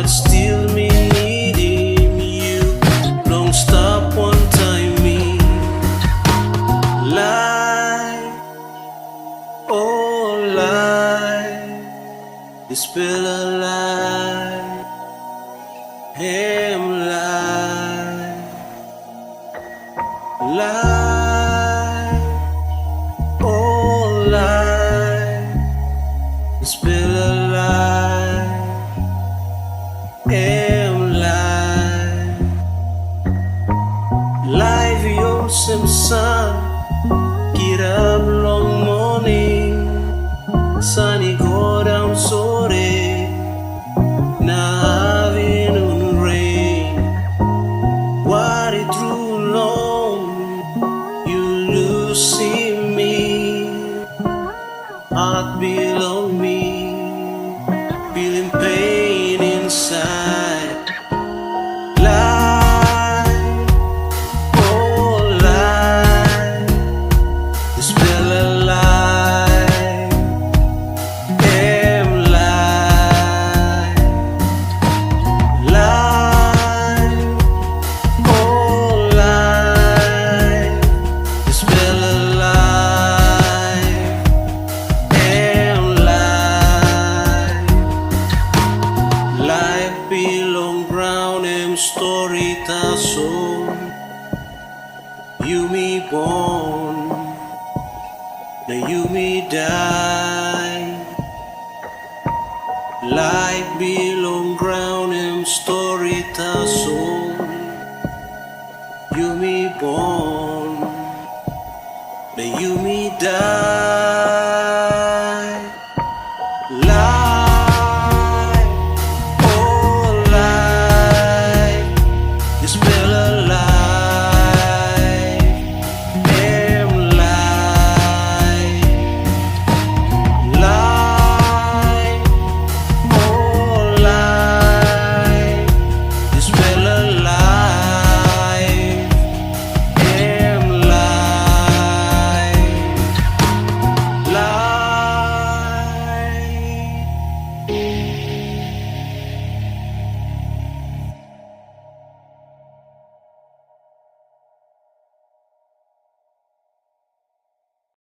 but still me needing you. Don't stop one time me. Life, oh life, is still alive. Am life, life, oh life, is still alive. Am life, life your sun. Get up long morning, sunny go down sore. Now afternoon rain. What it too long, you losing me. Heart belong me, feeling pain inside. Life, oh life, is still alive. Am life, life, oh life, is still alive. Am life, life belong ground and story ta song. You me born, now you me die. Life belong ground and story ta song. You me born, now you me die.